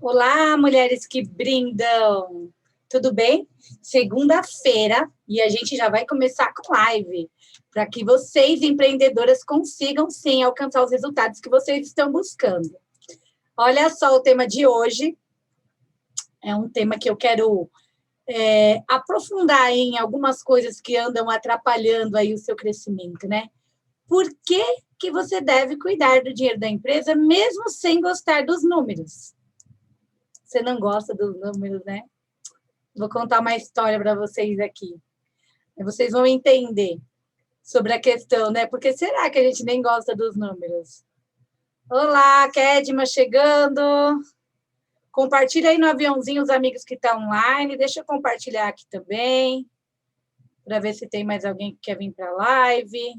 Olá, mulheres que brindam. Tudo bem? Segunda-feira e a gente já vai começar com live para que vocês, empreendedoras, consigam sim alcançar os resultados que vocês estão buscando. Olha só o tema de hoje. É um tema que eu quero aprofundar em algumas coisas que andam atrapalhando aí o seu crescimento, né? Por que você deve cuidar do dinheiro da empresa mesmo sem gostar dos números? Você não gosta dos números, né? Vou contar uma história para vocês aqui. Vocês vão entender sobre a questão, né? Por que será que a gente nem gosta dos números? Olá, Kedma chegando. Compartilha aí no aviãozinho os amigos que estão online. Deixa eu compartilhar aqui também, para ver se tem mais alguém que quer vir para a live.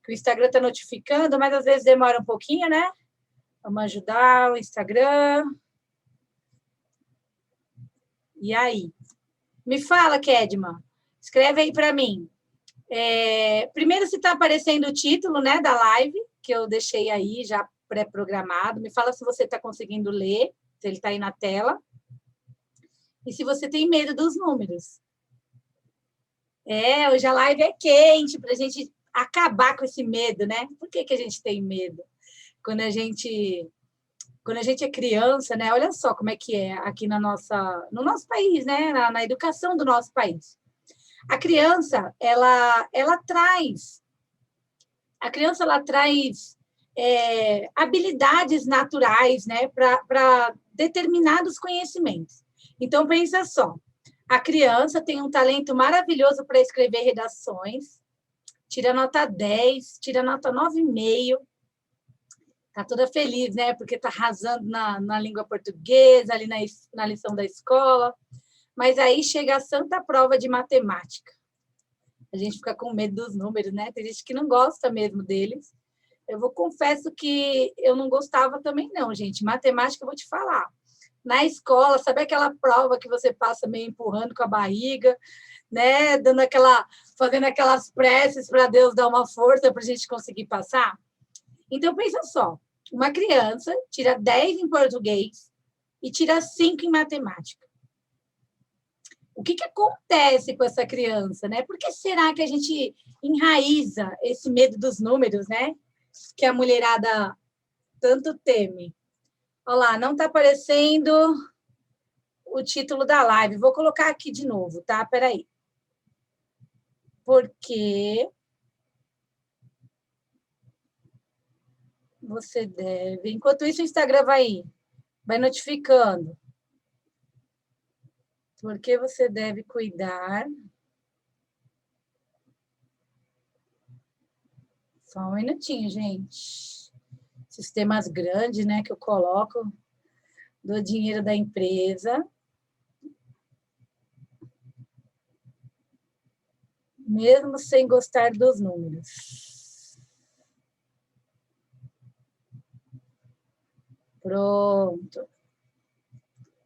Que o Instagram está notificando, mas às vezes demora um pouquinho, né? Vamos ajudar o Instagram. E aí? Me fala, Kedma. Escreve aí para mim. Primeiro, se está aparecendo o título, né, da live, que eu deixei aí já pré-programado. Me fala se você está conseguindo ler, se ele está aí na tela. E se você tem medo dos números. Hoje a live é quente para a gente acabar com esse medo, né? Por que a gente tem medo? Quando a gente é criança, né? Olha só como é que é aqui no nosso país, né? Na educação do nosso país. A criança, ela traz habilidades naturais, né, para determinados conhecimentos. Então, pensa só, a criança tem um talento maravilhoso para escrever redações, tira nota 10, tira nota 9,5, está toda feliz, né, porque está arrasando na língua portuguesa, ali na lição da escola, mas aí chega a santa prova de matemática. A gente fica com medo dos números, né? Tem gente que não gosta mesmo deles. Confesso que eu não gostava também não, gente. Matemática, eu vou te falar. Na escola, sabe aquela prova que você passa meio empurrando com a barriga, né? Fazendo aquelas preces para Deus dar uma força para a gente conseguir passar? Então, pensa só. Uma criança tira 10 em português e tira 5 em matemática. O que acontece com essa criança, né? Por que será que a gente enraiza esse medo dos números, né? Que a mulherada tanto teme. Olha lá, não está aparecendo o título da live. Vou colocar aqui de novo, tá? Peraí. Porque você deve... Enquanto isso, o Instagram vai notificando. Porque você deve cuidar... Só um minutinho, gente. Sistemas grandes, né, que eu coloco do dinheiro da empresa. Mesmo sem gostar dos números. Pronto.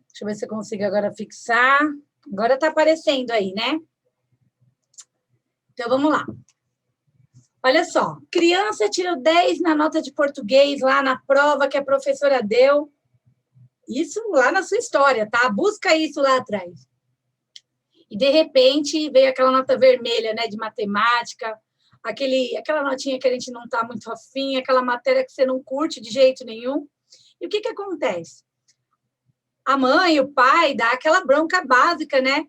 Deixa eu ver se eu consigo agora fixar. Agora está aparecendo aí, né? Então, vamos lá. Olha só, criança tirou 10 na nota de português lá na prova que a professora deu. Isso lá na sua história, tá? Busca isso lá atrás. E, de repente, veio aquela nota vermelha, né, de matemática, aquela notinha que a gente não está muito afim, aquela matéria que você não curte de jeito nenhum. E o que acontece? A mãe, o pai, dá aquela bronca básica, né?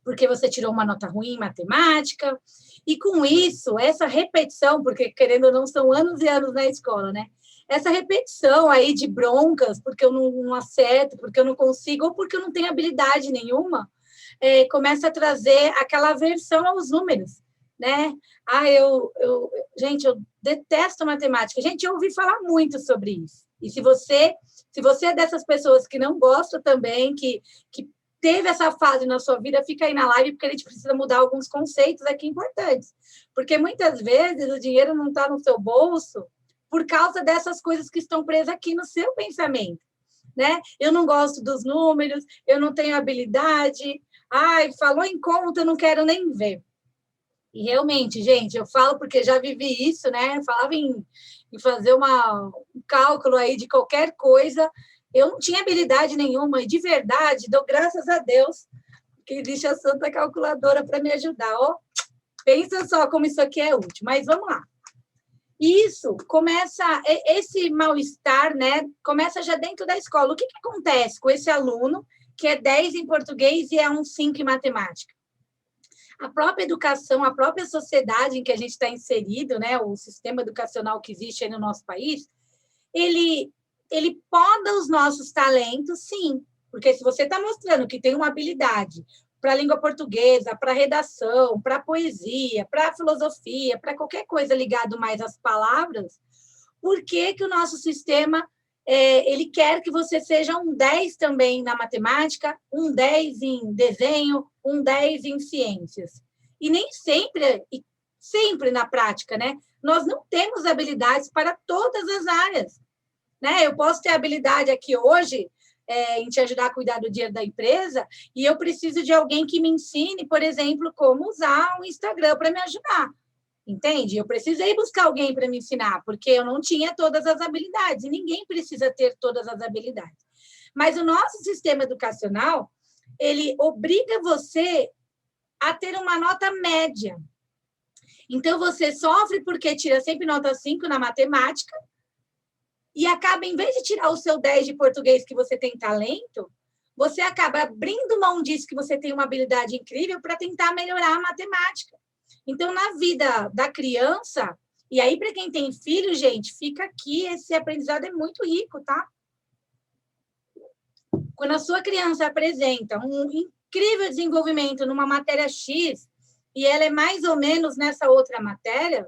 Porque você tirou uma nota ruim em matemática. E, com isso, essa repetição, porque, querendo ou não, são anos e anos na escola, né? Essa repetição aí de broncas, porque eu não acerto, porque eu não consigo, ou porque eu não tenho habilidade nenhuma, começa a trazer aquela aversão aos números, né? Gente, eu detesto matemática. Gente, eu ouvi falar muito sobre isso. E se você é dessas pessoas que não gosta também, que teve essa fase na sua vida, fica aí na live, porque a gente precisa mudar alguns conceitos aqui importantes. Porque muitas vezes o dinheiro não está no seu bolso por causa dessas coisas que estão presas aqui no seu pensamento, né? Eu não gosto dos números, eu não tenho habilidade, falou em conta, eu não quero nem ver. E realmente, gente, eu falo porque já vivi isso, né? Eu falava em fazer um cálculo aí de qualquer coisa, Eu não tinha habilidade nenhuma, e de verdade, dou graças a Deus que existe a Santa Calculadora para me ajudar. Ó, pensa só como isso aqui é útil. Mas vamos lá. Isso começa, esse mal-estar, né? Começa já dentro da escola. O que acontece com esse aluno que é 10 em português e é um 5 em matemática? A própria educação, a própria sociedade em que a gente está inserido, né? O sistema educacional que existe aí no nosso país, ele poda os nossos talentos, sim. Porque se você está mostrando que tem uma habilidade para a língua portuguesa, para redação, para poesia, para filosofia, para qualquer coisa ligado mais às palavras, por que o nosso sistema ele quer que você seja um 10 também na matemática, um 10 em desenho, um 10 em ciências? E nem sempre na prática, né? Nós não temos habilidades para todas as áreas, né? Eu posso ter habilidade aqui hoje em te ajudar a cuidar do dinheiro da empresa, e eu preciso de alguém que me ensine, por exemplo, como usar o Instagram para me ajudar. Entende? Eu precisei buscar alguém para me ensinar, porque eu não tinha todas as habilidades, e ninguém precisa ter todas as habilidades. Mas o nosso sistema educacional, ele obriga você a ter uma nota média. Então, você sofre porque tira sempre nota 5 na matemática, e acaba, em vez de tirar o seu 10 de português que você tem talento, você acaba abrindo mão disso que você tem uma habilidade incrível para tentar melhorar a matemática. Então, na vida da criança, e aí para quem tem filho, gente, fica aqui, esse aprendizado é muito rico, tá? Quando a sua criança apresenta um incrível desenvolvimento numa matéria X, e ela é mais ou menos nessa outra matéria,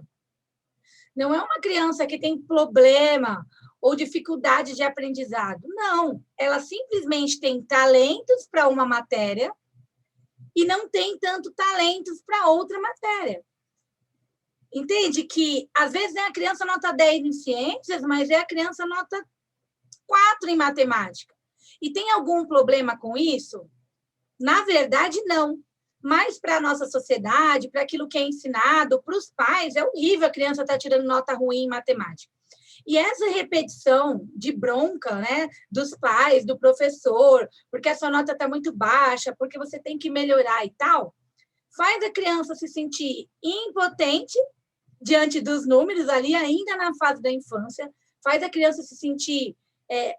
não é uma criança que tem problema ou dificuldade de aprendizado. Não, ela simplesmente tem talentos para uma matéria e não tem tanto talentos para outra matéria. Entende que, às vezes, é a criança nota 10 em ciências, mas é a criança nota 4 em matemática. E tem algum problema com isso? Na verdade, não. Mas para a nossa sociedade, para aquilo que é ensinado, para os pais, é horrível a criança estar tirando nota ruim em matemática. E essa repetição de bronca, né, dos pais, do professor, porque a sua nota está muito baixa, porque você tem que melhorar e tal, faz a criança se sentir impotente diante dos números ali, ainda na fase da infância, faz a criança se sentir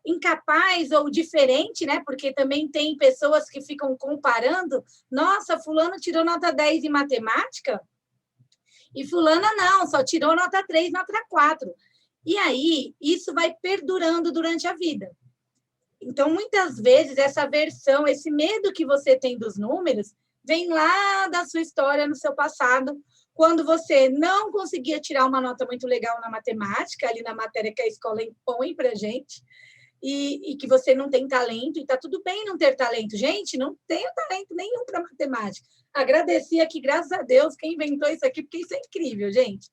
incapaz ou diferente, né? Porque também tem pessoas que ficam comparando, nossa, fulano tirou nota 10 em matemática e fulana não, só tirou nota 3, nota 4. E aí, isso vai perdurando durante a vida. Então, muitas vezes, essa aversão, esse medo que você tem dos números, vem lá da sua história, no seu passado, quando você não conseguia tirar uma nota muito legal na matemática, ali na matéria que a escola impõe para a gente, e que você não tem talento, e está tudo bem não ter talento. Gente, não tenho talento nenhum para matemática. Agradeci aqui, graças a Deus, quem inventou isso aqui, porque isso é incrível, gente.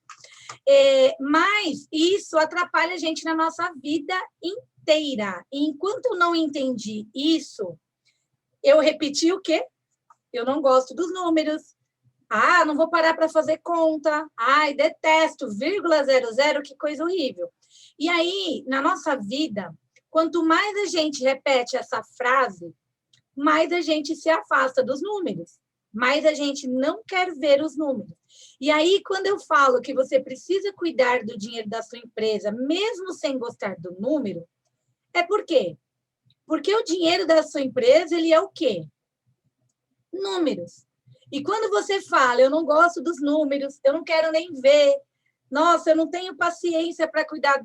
Mas isso atrapalha a gente na nossa vida inteira. E enquanto eu não entendi isso, eu repeti o quê? Eu não gosto dos números. Ah, não vou parar para fazer conta. Ai, detesto, vírgula 00, que coisa horrível. E aí, na nossa vida, quanto mais a gente repete essa frase, mais a gente se afasta dos números. Mais a gente não quer ver os números. E aí, quando eu falo que você precisa cuidar do dinheiro da sua empresa, mesmo sem gostar do número, é por quê? Porque o dinheiro da sua empresa, ele é o quê? Números. E quando você fala, eu não gosto dos números, eu não quero nem ver, nossa, eu não tenho paciência para cuidar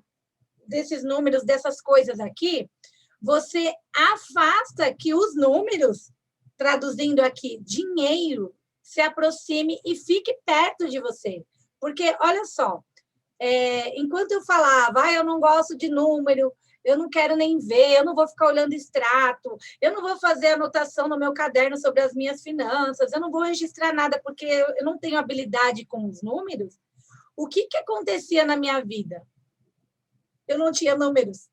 desses números, dessas coisas aqui, você afasta que os números, traduzindo aqui, dinheiro, se aproxime e fique perto de você. Porque, olha só, enquanto eu falava, eu não gosto de número, eu não quero nem ver, eu não vou ficar olhando extrato, eu não vou fazer anotação no meu caderno sobre as minhas finanças, eu não vou registrar nada porque eu não tenho habilidade com os números. O que acontecia na minha vida? Eu não tinha números,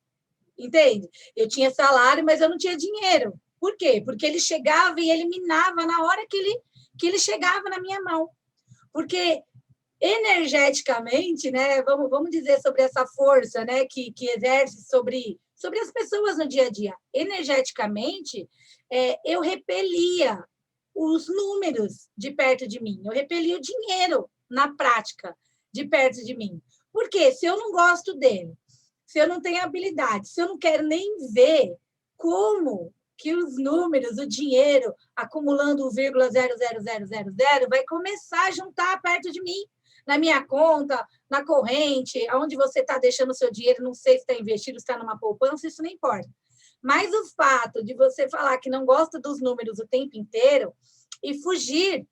entende? Eu tinha salário, mas eu não tinha dinheiro. Por quê? Porque ele chegava e eliminava na hora que ele chegava na minha mão. Porque energeticamente, né, vamos dizer sobre essa força, né, que exerce sobre sobre as pessoas no dia a dia. Energeticamente, eu repelia os números de perto de mim, eu repelia o dinheiro na prática de perto de mim. Por quê? Se eu não gosto dele, se eu não tenho habilidade, se eu não quero nem ver como que os números, o dinheiro acumulando o 0,00000 vai começar a juntar perto de mim, na minha conta, na corrente, onde você está deixando o seu dinheiro, não sei se está investido, se está numa poupança, isso não importa. Mas o fato de você falar que não gosta dos números o tempo inteiro e fugir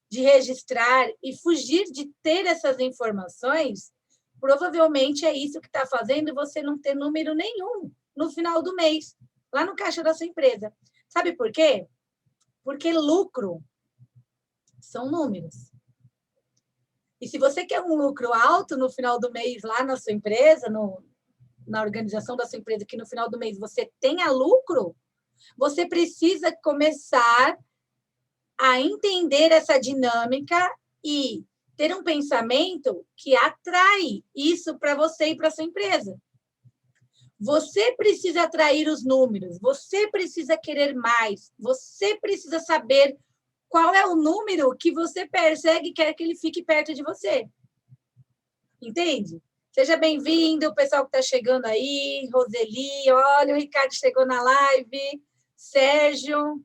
de registrar e fugir de ter essas informações, provavelmente é isso que está fazendo você não ter número nenhum no final do mês, lá no caixa da sua empresa. Sabe por quê? Porque lucro são números. E se você quer um lucro alto no final do mês lá na sua empresa, na organização da sua empresa, que no final do mês você tenha lucro, você precisa começar a entender essa dinâmica e ter um pensamento que atrai isso para você e para sua empresa. Você precisa atrair os números, você precisa querer mais, você precisa saber qual é o número que você persegue e quer que ele fique perto de você. Entende? Seja bem-vindo, o pessoal que está chegando aí, Roseli, olha, o Ricardo chegou na live, Sérgio.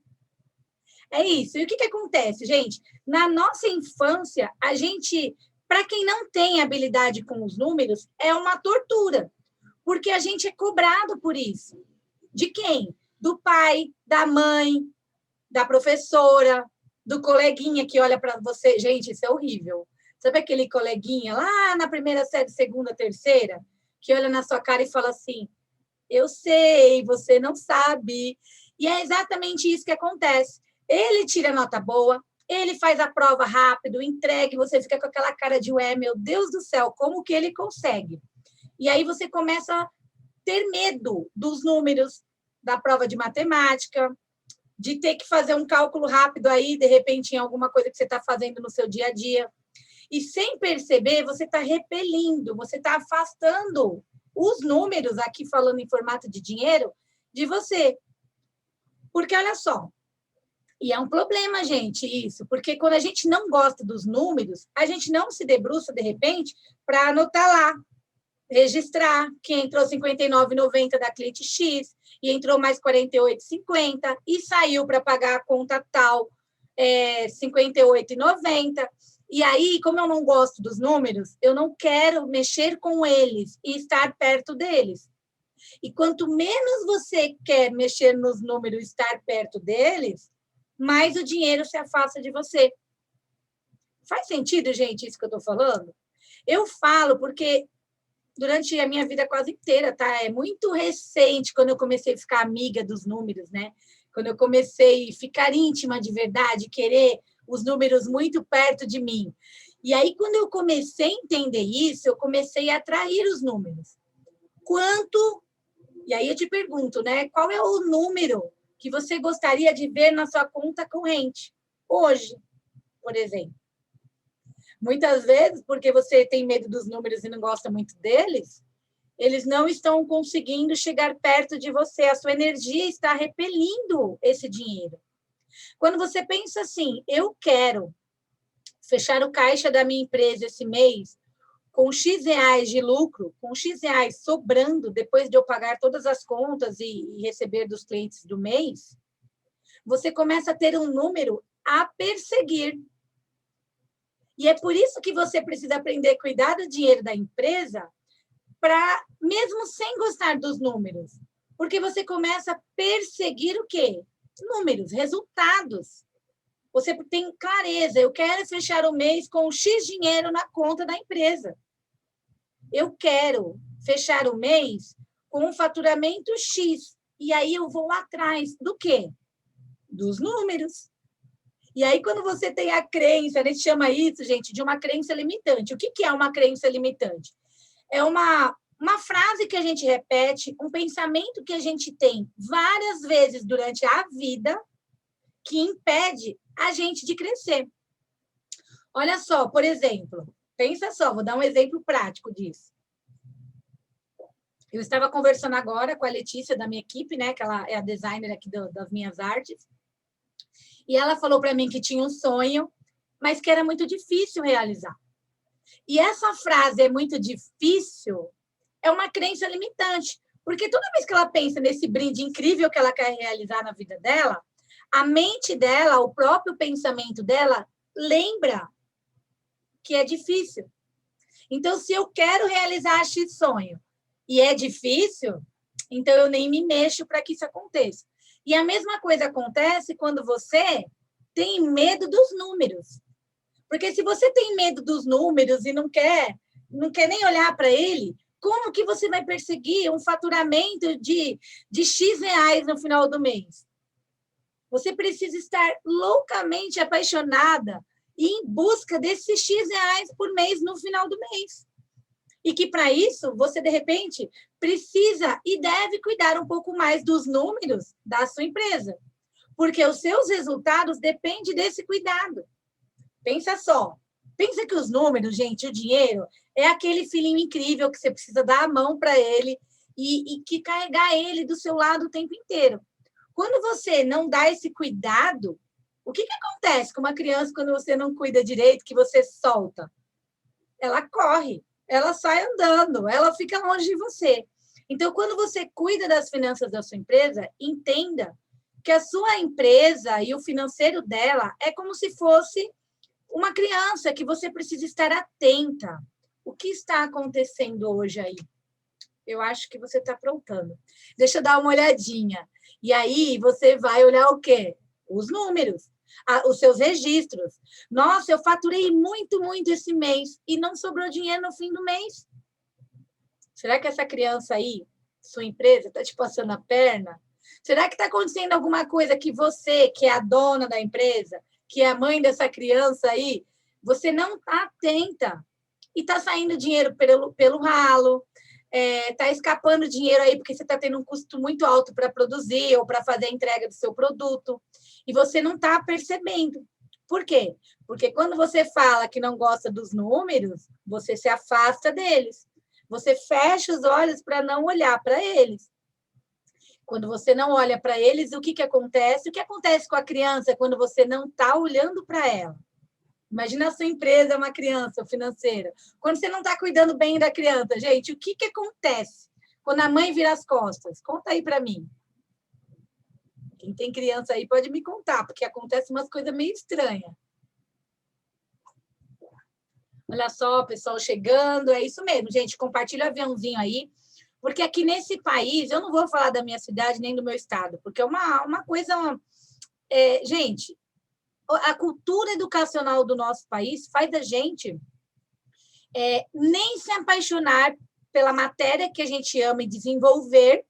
É isso. E o que acontece, gente? Na nossa infância, a gente, para quem não tem habilidade com os números, é uma tortura, porque a gente é cobrado por isso. De quem? Do pai, da mãe, da professora, do coleguinha que olha para você. Gente, isso é horrível. Sabe aquele coleguinha lá na primeira série, segunda, terceira, que olha na sua cara e fala assim: eu sei, você não sabe. E é exatamente isso que acontece. Ele tira nota boa, ele faz a prova rápido, entrega, e você fica com aquela cara de ué, meu Deus do céu, como que ele consegue? E aí você começa a ter medo dos números da prova de matemática, de ter que fazer um cálculo rápido aí, de repente, em alguma coisa que você está fazendo no seu dia a dia. E sem perceber, você está repelindo, você está afastando os números, aqui falando em formato de dinheiro, de você. Porque, olha só, e é um problema, gente, isso, porque quando a gente não gosta dos números, a gente não se debruça, de repente, para anotar lá, registrar que entrou 59,90 da cliente X, e entrou mais 48,50, e saiu para pagar a conta tal, 58,90. E aí, como eu não gosto dos números, eu não quero mexer com eles e estar perto deles. E quanto menos você quer mexer nos números e estar perto deles, mais o dinheiro se afasta de você. Faz sentido, gente, isso que eu estou falando? Eu falo porque durante a minha vida quase inteira, tá? É muito recente quando eu comecei a ficar amiga dos números, né? Quando eu comecei a ficar íntima de verdade, querer os números muito perto de mim. E aí, quando eu comecei a entender isso, eu comecei a atrair os números. Quanto... E aí eu te pergunto, né? Qual é o número que você gostaria de ver na sua conta corrente hoje, por exemplo? Muitas vezes, porque você tem medo dos números e não gosta muito deles, eles não estão conseguindo chegar perto de você. A sua energia está repelindo esse dinheiro. Quando você pensa assim, eu quero fechar o caixa da minha empresa esse mês com X reais de lucro, com X reais sobrando, depois de eu pagar todas as contas e receber dos clientes do mês, você começa a ter um número a perseguir. E é por isso que você precisa aprender a cuidar do dinheiro da empresa, para mesmo sem gostar dos números. Porque você começa a perseguir o quê? Números, resultados. Você tem clareza, eu quero fechar o mês com X dinheiro na conta da empresa. Eu quero fechar o mês com um faturamento X. E aí eu vou atrás do quê? Dos números. E aí, quando você tem a crença, a gente chama isso, gente, de uma crença limitante. O que é uma crença limitante? É uma frase que a gente repete, um pensamento que a gente tem várias vezes durante a vida que impede a gente de crescer. Olha só, por exemplo, pensa só, vou dar um exemplo prático disso. Eu estava conversando agora com a Letícia, da minha equipe, né? Que ela é a designer aqui das minhas artes. E ela falou para mim que tinha um sonho, mas que era muito difícil realizar. E essa frase é muito difícil, é uma crença limitante. Porque toda vez que ela pensa nesse brinde incrível que ela quer realizar na vida dela, a mente dela, o próprio pensamento dela, lembra que é difícil. Então, se eu quero realizar X sonho e é difícil, então eu nem me mexo para que isso aconteça. E a mesma coisa acontece quando você tem medo dos números. Porque se você tem medo dos números e não quer nem olhar para ele, como que você vai perseguir um faturamento de X reais no final do mês? Você precisa estar loucamente apaixonada e em busca desses X reais por mês no final do mês. E que, para isso, você, de repente, precisa e deve cuidar um pouco mais dos números da sua empresa. Porque os seus resultados dependem desse cuidado. Pensa só. Pensa que os números, gente, o dinheiro, é aquele filhinho incrível que você precisa dar a mão para ele e que carregar ele do seu lado o tempo inteiro. Quando você não dá esse cuidado, o que acontece com uma criança quando você não cuida direito, que você solta? Ela corre, ela sai andando, ela fica longe de você. Então, quando você cuida das finanças da sua empresa, entenda que a sua empresa e o financeiro dela é como se fosse uma criança que você precisa estar atenta. O que está acontecendo hoje aí? Eu acho que você está aprontando. Deixa eu dar uma olhadinha. E aí você vai olhar o quê? Os números, os seus registros. Nossa, eu faturei muito, muito esse mês e não sobrou dinheiro no fim do mês. Será que essa criança aí, sua empresa, está te passando a perna? Será que está acontecendo alguma coisa que você, que é a dona da empresa, que é a mãe dessa criança aí, você não está atenta e está saindo dinheiro pelo ralo, está escapando dinheiro aí porque você está tendo um custo muito alto para produzir ou para fazer a entrega do seu produto e você não está percebendo. Por quê? Porque quando você fala que não gosta dos números, você se afasta deles. Você fecha os olhos para não olhar para eles. Quando você não olha para eles, o que acontece? O que acontece com a criança quando você não está olhando para ela? Imagina a sua empresa, uma criança financeira. Quando você não está cuidando bem da criança, gente, o que acontece quando a mãe vira as costas? Conta aí para mim. Quem tem criança aí pode me contar, porque acontece umas coisas meio estranhas. Olha só, pessoal chegando, é isso mesmo, gente. Compartilha o aviãozinho aí, porque aqui nesse país, eu não vou falar da minha cidade nem do meu estado, porque é uma coisa. Gente, a cultura educacional do nosso país faz a gente nem se apaixonar pela matéria que a gente ama e desenvolver,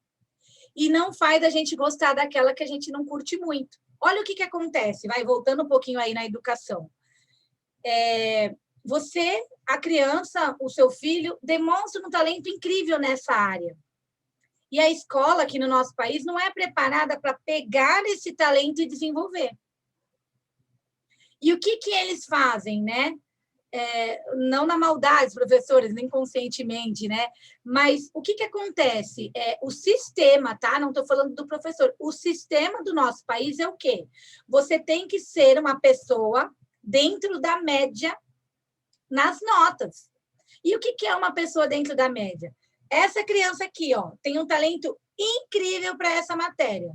e não faz a gente gostar daquela que a gente não curte muito. Olha o que acontece, vai voltando um pouquinho aí na educação. Você, a criança, o seu filho, demonstra um talento incrível nessa área. E a escola aqui no nosso país não é preparada para pegar esse talento e desenvolver. E o que eles fazem, né? Não na maldade, professores, nem conscientemente, né? Mas o que acontece? O sistema, tá? Não estou falando do professor. O sistema do nosso país é o quê? Você tem que ser uma pessoa dentro da média nas notas. E o que é uma pessoa dentro da média? Essa criança aqui, ó, tem um talento incrível para essa matéria,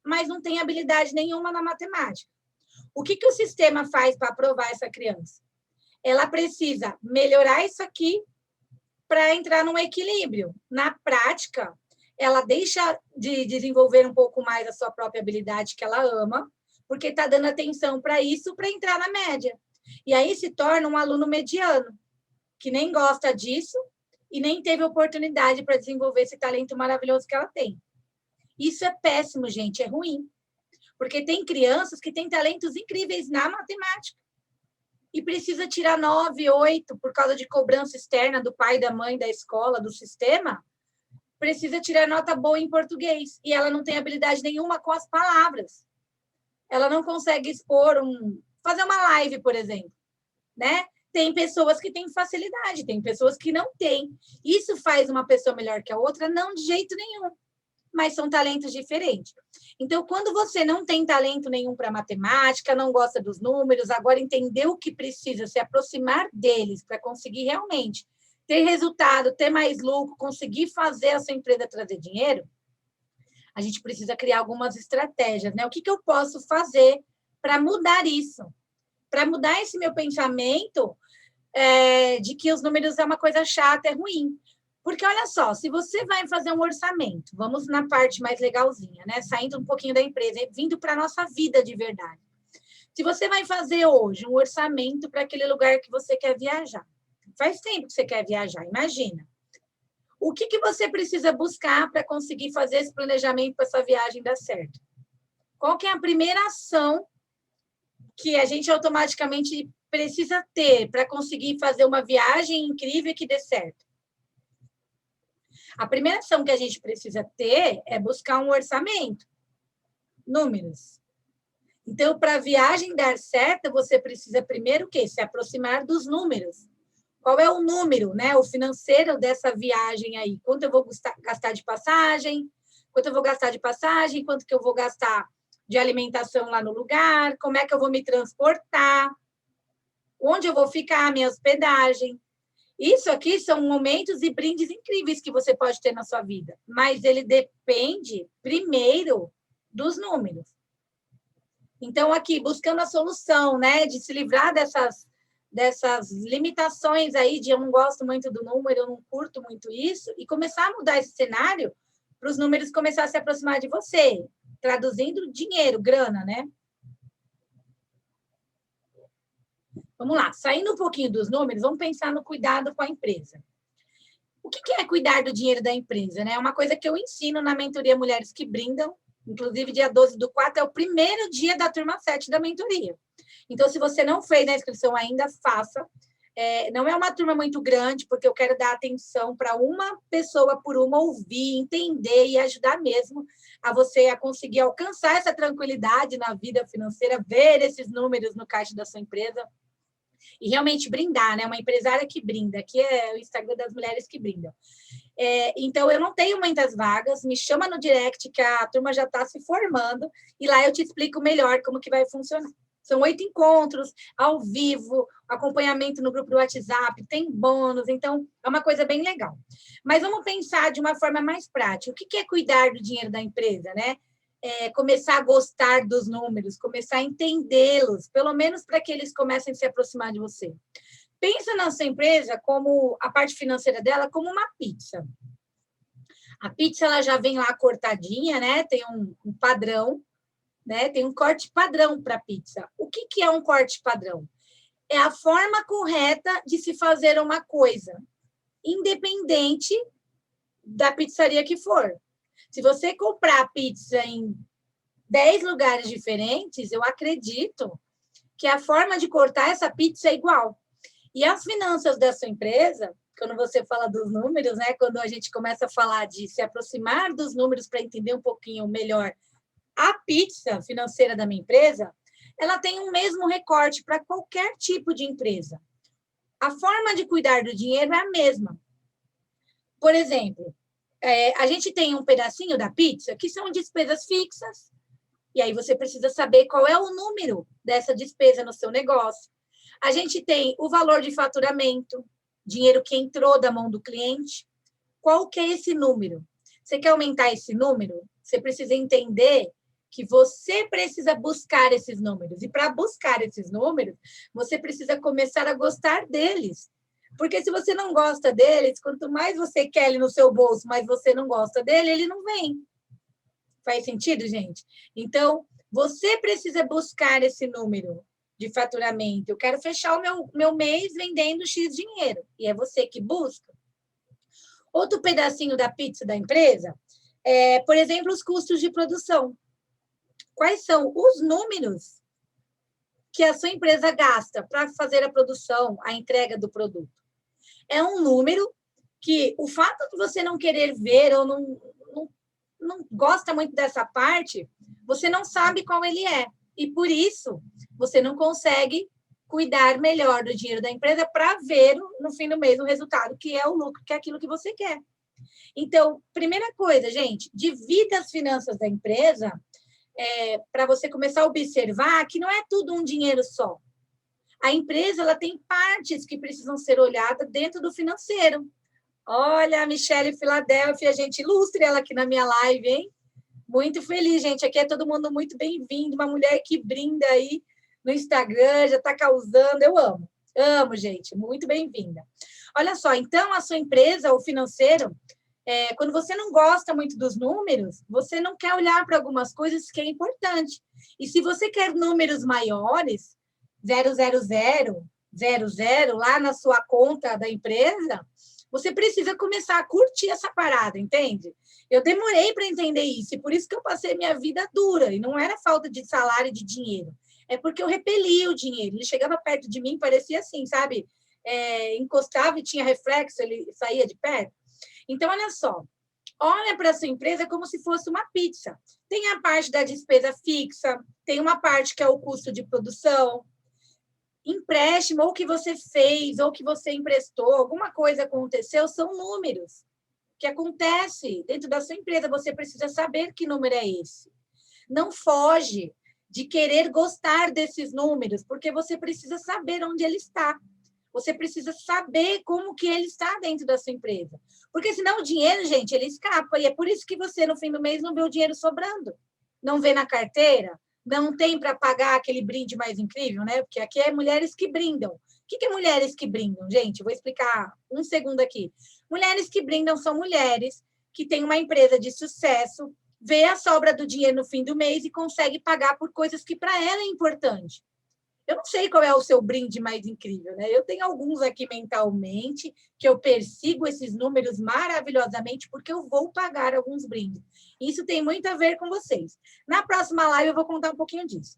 mas não tem habilidade nenhuma na matemática. O que o sistema faz para aprovar essa criança? Ela precisa melhorar isso aqui para entrar num equilíbrio. Na prática, ela deixa de desenvolver um pouco mais a sua própria habilidade que ela ama, porque está dando atenção para isso para entrar na média. E aí se torna um aluno mediano, que nem gosta disso e nem teve oportunidade para desenvolver esse talento maravilhoso que ela tem. Isso é péssimo, gente, é ruim. Porque tem crianças que têm talentos incríveis na matemática e precisa tirar 9, 8 por causa de cobrança externa do pai, da mãe, da escola, do sistema, precisa tirar nota boa em português e ela não tem habilidade nenhuma com as palavras. Ela não consegue expor fazer uma live, por exemplo, né? Tem pessoas que têm facilidade, tem pessoas que não têm. Isso faz uma pessoa melhor que a outra? Não, de jeito nenhum. Mas são talentos diferentes. Então, quando você não tem talento nenhum para matemática, não gosta dos números, agora entendeu o que precisa, se aproximar deles para conseguir realmente ter resultado, ter mais lucro, conseguir fazer a sua empresa trazer dinheiro, a gente precisa criar algumas estratégias, né? O que eu posso fazer para mudar isso? Para mudar esse meu pensamento de que os números é uma coisa chata, é ruim. Porque, olha só, se você vai fazer um orçamento, vamos na parte mais legalzinha, né? Saindo um pouquinho da empresa, vindo para a nossa vida de verdade. Se você vai fazer hoje um orçamento para aquele lugar que você quer viajar, faz tempo que você quer viajar, imagina. O que você precisa buscar para conseguir fazer esse planejamento para essa viagem dar certo? Qual que é a primeira ação que a gente automaticamente precisa ter para conseguir fazer uma viagem incrível que dê certo? A primeira ação que a gente precisa ter é buscar um orçamento, números. Então, para a viagem dar certo, você precisa primeiro o quê? Se aproximar dos números. Qual é o número, né? O financeiro dessa viagem aí? Quanto eu vou gastar de passagem? Quanto eu vou gastar de passagem? Quanto que eu vou gastar de alimentação lá no lugar? Como é que eu vou me transportar? Onde eu vou ficar? A minha hospedagem? Isso aqui são momentos e brindes incríveis que você pode ter na sua vida, mas ele depende, primeiro, dos números. Então, aqui, buscando a solução, né, de se livrar dessas limitações aí de eu não gosto muito do número, eu não curto muito isso, e começar a mudar esse cenário para os números começar a se aproximar de você, traduzindo dinheiro, grana, né? Vamos lá, saindo um pouquinho dos números, vamos pensar no cuidado com a empresa. O que é cuidar do dinheiro da empresa, né? É uma coisa que eu ensino na mentoria Mulheres que Brindam, inclusive dia 12/4 é o primeiro dia da turma 7 da mentoria. Então, se você não fez a inscrição ainda, faça. Não é uma turma muito grande, porque eu quero dar atenção para uma pessoa por uma ouvir, entender e ajudar mesmo a você a conseguir alcançar essa tranquilidade na vida financeira, ver esses números no caixa da sua empresa e realmente brindar, né? Uma empresária que brinda. Aqui é o Instagram das Mulheres que Brindam. Então, eu não tenho muitas vagas, me chama no direct, que a turma já está se formando, e lá eu te explico melhor como que vai funcionar. São 8 encontros, ao vivo, acompanhamento no grupo do WhatsApp, tem bônus, então é uma coisa bem legal. Mas vamos pensar de uma forma mais prática. O que é cuidar do dinheiro da empresa, né? Começar a gostar dos números, começar a entendê-los, pelo menos para que eles comecem a se aproximar de você. Pensa na sua empresa como a parte financeira dela como uma pizza. A pizza ela já vem lá cortadinha, né? Tem um padrão, né? Tem um corte padrão para a pizza. O que é um corte padrão? É a forma correta de se fazer uma coisa, independente da pizzaria que for. Se você comprar pizza em 10 lugares diferentes, eu acredito que a forma de cortar essa pizza é igual. E as finanças da sua empresa, quando você fala dos números, né? Quando a gente começa a falar de se aproximar dos números para entender um pouquinho melhor a pizza financeira da minha empresa, ela tem o mesmo recorte para qualquer tipo de empresa. A forma de cuidar do dinheiro é a mesma. Por exemplo, a gente tem um pedacinho da pizza que são despesas fixas, e aí você precisa saber qual é o número dessa despesa no seu negócio. A gente tem o valor de faturamento, dinheiro que entrou da mão do cliente. Qual que é esse número? Você quer aumentar esse número? Você precisa entender que você precisa buscar esses números. E para buscar esses números, você precisa começar a gostar deles. Porque se você não gosta deles, quanto mais você quer ele no seu bolso, mas você não gosta dele, ele não vem. Faz sentido, gente? Então, você precisa buscar esse número de faturamento. Eu quero fechar o meu mês vendendo X dinheiro. E é você que busca. Outro pedacinho da pizza da empresa por exemplo, os custos de produção. Quais são os números que a sua empresa gasta para fazer a produção, a entrega do produto? É um número que o fato de você não querer ver ou não gosta muito dessa parte, você não sabe qual ele é. E, por isso, você não consegue cuidar melhor do dinheiro da empresa para ver no fim do mês o resultado, que é o lucro, que é aquilo que você quer. Então, primeira coisa, gente, divida as finanças da empresa para você começar a observar que não é tudo um dinheiro só. A empresa ela tem partes que precisam ser olhadas dentro do financeiro. Olha, a Michele Filadélfia, gente, ilustre ela aqui na minha live, hein? Muito feliz, gente. Aqui é todo mundo muito bem-vindo. Uma mulher que brinda aí no Instagram, já está causando. Eu amo. Amo, gente. Muito bem-vinda. Olha só, então, a sua empresa, o financeiro, quando você não gosta muito dos números, você não quer olhar para algumas coisas que é importante. E se você quer números maiores, 00000 lá na sua conta da empresa, você precisa começar a curtir essa parada, entende? Eu demorei para entender isso, e por isso que eu passei minha vida dura, e não era falta de salário e de dinheiro, é porque eu repelia o dinheiro. Ele chegava perto de mim, parecia assim, sabe? Encostava e tinha reflexo, ele saía de perto. Então, olha só, olha para a sua empresa como se fosse uma pizza. Tem a parte da despesa fixa, tem uma parte que é o custo de produção, empréstimo, ou que você fez, ou que você emprestou, alguma coisa aconteceu, são números que acontece dentro da sua empresa. Você precisa saber que número é esse. Não foge de querer gostar desses números, porque você precisa saber onde ele está. Você precisa saber como que ele está dentro da sua empresa. Porque senão o dinheiro, gente, ele escapa. E é por isso que você, no fim do mês, não vê o dinheiro sobrando. Não vê na carteira, não tem para pagar aquele brinde mais incrível, né? Porque aqui é mulheres que brindam. O que é mulheres que brindam, gente? Vou explicar um segundo aqui. Mulheres que brindam são mulheres que têm uma empresa de sucesso, vê a sobra do dinheiro no fim do mês e consegue pagar por coisas que para ela é importante. Eu não sei qual é o seu brinde mais incrível, né? Eu tenho alguns aqui mentalmente, que eu persigo esses números maravilhosamente, porque eu vou pagar alguns brindes. Isso tem muito a ver com vocês. Na próxima live eu vou contar um pouquinho disso.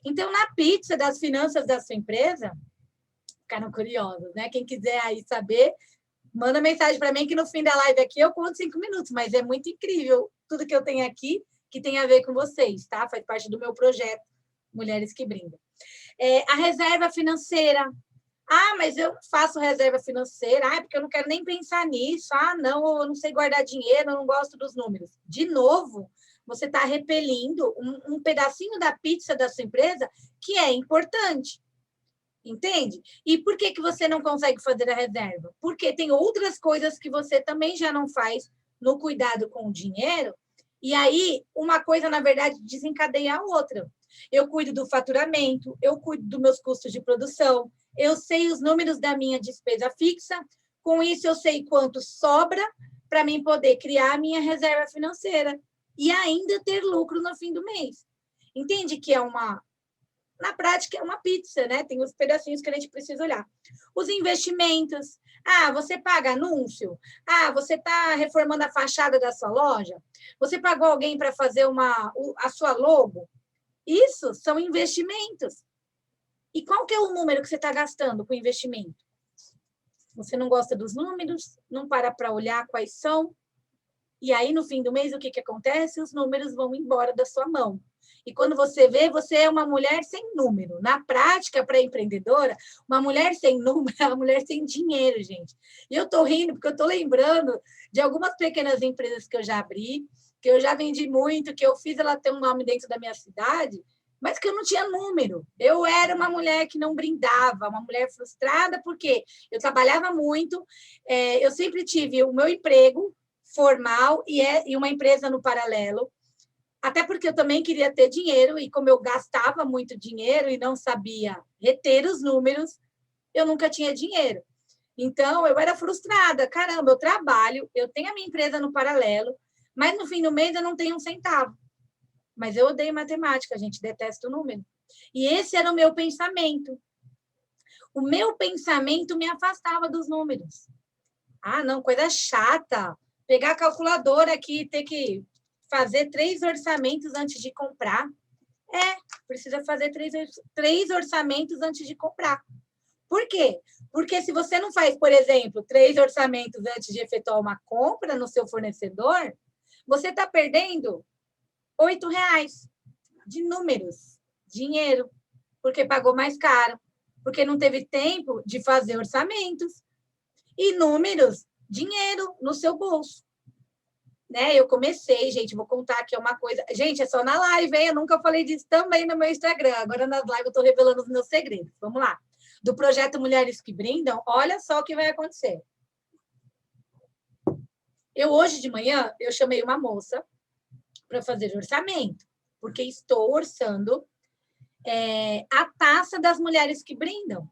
Então, na pizza das finanças da sua empresa, ficaram curiosos, né? Quem quiser aí saber, manda mensagem para mim, que no fim da live aqui eu conto 5 minutos, mas é muito incrível tudo que eu tenho aqui que tem a ver com vocês, tá? Faz parte do meu projeto Mulheres que Brindam. A reserva financeira. Ah, mas eu faço reserva financeira. Ah, porque eu não quero nem pensar nisso. Ah, não, eu não sei guardar dinheiro, eu não gosto dos números. De novo, você está repelindo um pedacinho da pizza da sua empresa que é importante. Entende? E por que você não consegue fazer a reserva? Porque tem outras coisas que você também já não faz no cuidado com o dinheiro, e aí uma coisa, na verdade, desencadeia a outra. Eu cuido do faturamento, eu cuido dos meus custos de produção, eu sei os números da minha despesa fixa, com isso eu sei quanto sobra para mim poder criar a minha reserva financeira e ainda ter lucro no fim do mês. Entende que na prática, é uma pizza, né? Tem os pedacinhos que a gente precisa olhar. Os investimentos. Ah, você paga anúncio? Ah, você está reformando a fachada da sua loja? Você pagou alguém para fazer a sua logo? Isso são investimentos. E qual que é o número que você está gastando com investimento? Você não gosta dos números, não para olhar quais são, e aí, no fim do mês, o que acontece? Os números vão embora da sua mão. E quando você vê, você é uma mulher sem número. Na prática, para empreendedora, uma mulher sem número é uma mulher sem dinheiro, gente. E eu estou rindo, porque eu estou lembrando de algumas pequenas empresas que eu já abri, que eu já vendi muito, que eu fiz ela ter um nome dentro da minha cidade, mas que eu não tinha número. Eu era uma mulher que não brindava, uma mulher frustrada, porque eu trabalhava muito, eu sempre tive o meu emprego formal e uma empresa no paralelo, até porque eu também queria ter dinheiro, e como eu gastava muito dinheiro e não sabia reter os números, eu nunca tinha dinheiro. Então, eu era frustrada. Caramba, eu trabalho, eu tenho a minha empresa no paralelo, mas no fim do mês eu não tenho um centavo. Mas eu odeio matemática, gente, detesto o número. E esse era o meu pensamento. O meu pensamento me afastava dos números. Ah, não, coisa chata. Pegar a calculadora aqui e ter que fazer 3 orçamentos antes de comprar. Precisa fazer 3 orçamentos antes de comprar. Por quê? Porque se você não faz, por exemplo, 3 orçamentos antes de efetuar uma compra no seu fornecedor, você está perdendo R$ 8 de números, dinheiro, porque pagou mais caro. porque não teve tempo de fazer orçamentos. E números, dinheiro no seu bolso. Né? Eu comecei, gente, vou contar aqui uma coisa. Gente, é só na live, hein? Eu nunca falei disso também no meu Instagram. Agora nas lives eu estou revelando os meus segredos. Vamos lá. Do projeto Mulheres que Brindam, olha só o que vai acontecer. Hoje de manhã, eu chamei uma moça para fazer orçamento, porque estou orçando a taça das mulheres que brindam.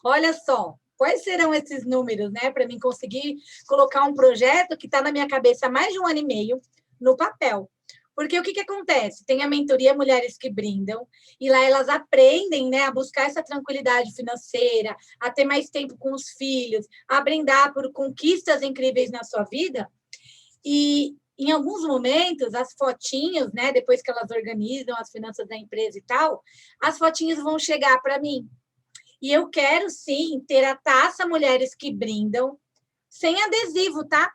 Olha só, quais serão esses números, né, para mim conseguir colocar um projeto que está na minha cabeça há mais de 1 ano e meio no papel. Porque o que acontece? Tem a mentoria Mulheres que Brindam, e lá elas aprendem, né, a buscar essa tranquilidade financeira, a ter mais tempo com os filhos, a brindar por conquistas incríveis na sua vida. E em alguns momentos, as fotinhas, né, depois que elas organizam as finanças da empresa e tal, as fotinhas vão chegar para mim. E eu quero, sim, ter a taça Mulheres que Brindam, sem adesivo, tá?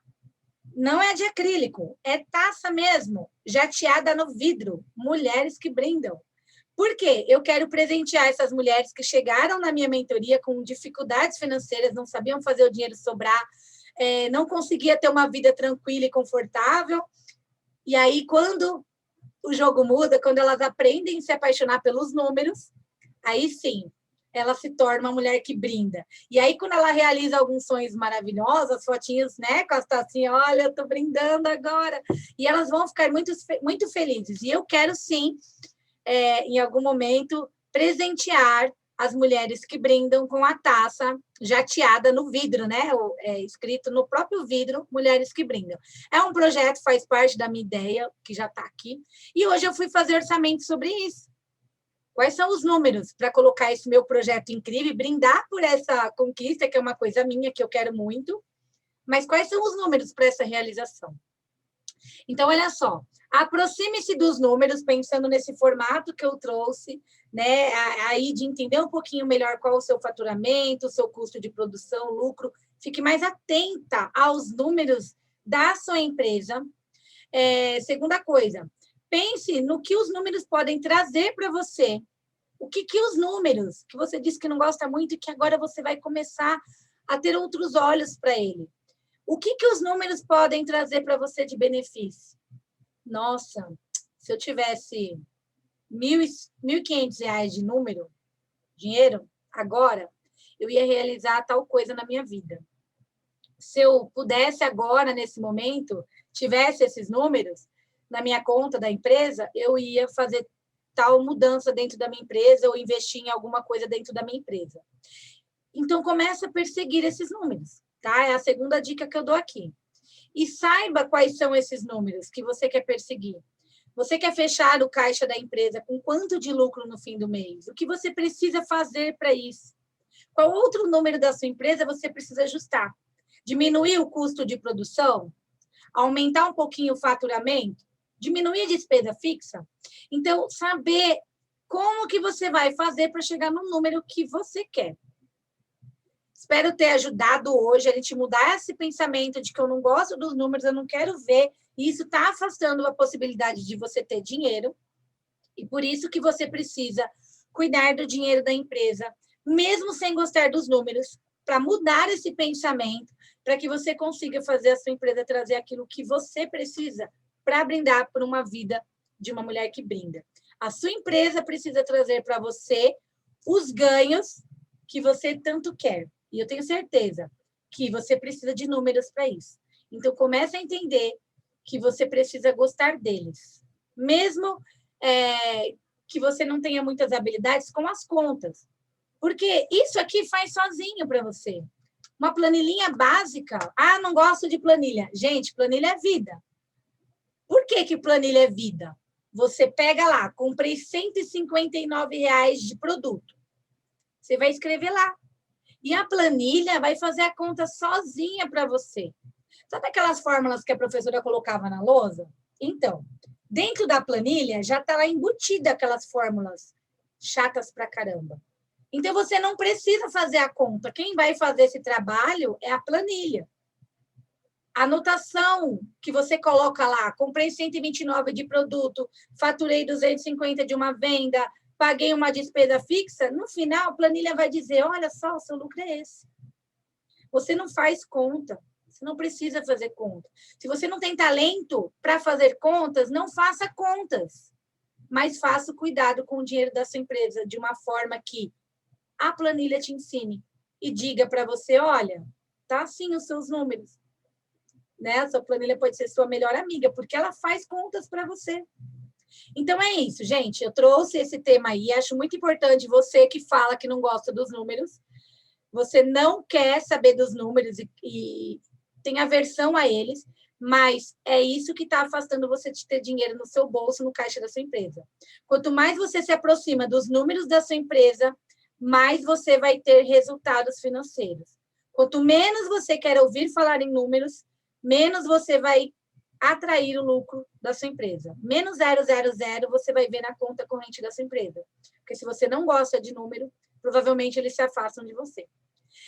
Não é de acrílico, é taça mesmo, jateada no vidro, Mulheres que Brindam. Por quê? Eu quero presentear essas mulheres que chegaram na minha mentoria com dificuldades financeiras, não sabiam fazer o dinheiro sobrar, não conseguia ter uma vida tranquila e confortável. E aí, quando o jogo muda, quando elas aprendem a se apaixonar pelos números, aí sim, ela se torna uma mulher que brinda. E aí, quando ela realiza alguns sonhos maravilhosos, as fotinhas, né, com as tacinhas, olha, eu tô brindando agora. E elas vão ficar muito, muito felizes. E eu quero, sim, em algum momento, presentear as mulheres que brindam com a taça jateada no vidro, né? Escrito no próprio vidro, Mulheres que Brindam. É um projeto, faz parte da minha ideia, que já está aqui. E hoje eu fui fazer orçamento sobre isso. Quais são os números para colocar esse meu projeto incrível e brindar por essa conquista, que é uma coisa minha, que eu quero muito, mas quais são os números para essa realização? Então, olha só, aproxime-se dos números, pensando nesse formato que eu trouxe, né? Aí de entender um pouquinho melhor qual é o seu faturamento, o seu custo de produção, lucro. Fique mais atenta aos números da sua empresa. Segunda coisa, pense no que os números podem trazer para você. O que os números, que você disse que não gosta muito e que agora você vai começar a ter outros olhos para ele. O que os números podem trazer para você de benefício? Nossa, se eu tivesse R$1.500 de dinheiro, agora, eu ia realizar tal coisa na minha vida. Se eu pudesse agora, nesse momento, tivesse esses números na minha conta da empresa, eu ia fazer tal mudança dentro da minha empresa ou investir em alguma coisa dentro da minha empresa. Então, comece a perseguir esses números, tá? É a segunda dica que eu dou aqui. E saiba quais são esses números que você quer perseguir. Você quer fechar o caixa da empresa com quanto de lucro no fim do mês? O que você precisa fazer para isso? Qual outro número da sua empresa você precisa ajustar? Diminuir o custo de produção? Aumentar um pouquinho o faturamento? Diminuir a despesa fixa? Então, saber como que você vai fazer para chegar no número que você quer. Espero ter ajudado hoje a gente mudar esse pensamento de que eu não gosto dos números, eu não quero ver, e isso está afastando a possibilidade de você ter dinheiro, e por isso que você precisa cuidar do dinheiro da empresa, mesmo sem gostar dos números, para mudar esse pensamento, para que você consiga fazer a sua empresa trazer aquilo que você precisa para brindar por uma vida de uma mulher que brinda. A sua empresa precisa trazer para você os ganhos que você tanto quer. E eu tenho certeza que você precisa de números para isso. Então, comece a entender que você precisa gostar deles. Mesmo que você não tenha muitas habilidades com as contas. Porque isso aqui faz sozinho para você. Uma planilhinha básica. Ah, não gosto de planilha. Gente, planilha é vida. Por que planilha é vida? Você pega lá, comprei R$159 de produto. Você vai escrever lá. E a planilha vai fazer a conta sozinha para você. Sabe aquelas fórmulas que a professora colocava na lousa? Então, dentro da planilha já está lá embutida aquelas fórmulas chatas pra caramba. Então, você não precisa fazer a conta. Quem vai fazer esse trabalho é a planilha. A anotação que você coloca lá, comprei 129 de produto, faturei 250 de uma venda, paguei uma despesa fixa, no final a planilha vai dizer, olha só, o seu lucro é esse. Você não faz conta, você não precisa fazer conta. Se você não tem talento para fazer contas, não faça contas, mas faça o cuidado com o dinheiro da sua empresa de uma forma que a planilha te ensine e diga para você, olha, tá assim os seus números. Né? A sua planilha pode ser sua melhor amiga, porque ela faz contas para você. Então, é isso, gente. Eu trouxe esse tema aí. Acho muito importante você que fala que não gosta dos números. Você não quer saber dos números e tem aversão a eles, mas é isso que está afastando você de ter dinheiro no seu bolso, no caixa da sua empresa. Quanto mais você se aproxima dos números da sua empresa, mais você vai ter resultados financeiros. Quanto menos você quer ouvir falar em números, menos você vai atrair o lucro da sua empresa. Menos 000 você vai ver na conta corrente da sua empresa. Porque se você não gosta de número, provavelmente eles se afastam de você.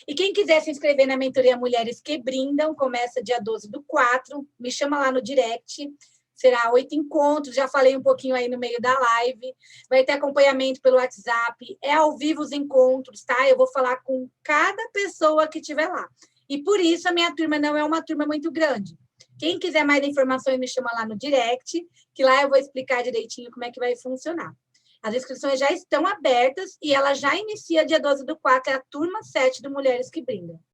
E quem quiser se inscrever na mentoria Mulheres que Brindam, começa dia 12/4, me chama lá no direct, será 8 encontros, já falei um pouquinho aí no meio da live, vai ter acompanhamento pelo WhatsApp, é ao vivo os encontros, tá? Eu vou falar com cada pessoa que estiver lá. E por isso a minha turma não é uma turma muito grande. Quem quiser mais informações, me chama lá no direct, que lá eu vou explicar direitinho como é que vai funcionar. As inscrições já estão abertas e ela já inicia dia 12/4, é a turma 7 do Mulheres que Brindam.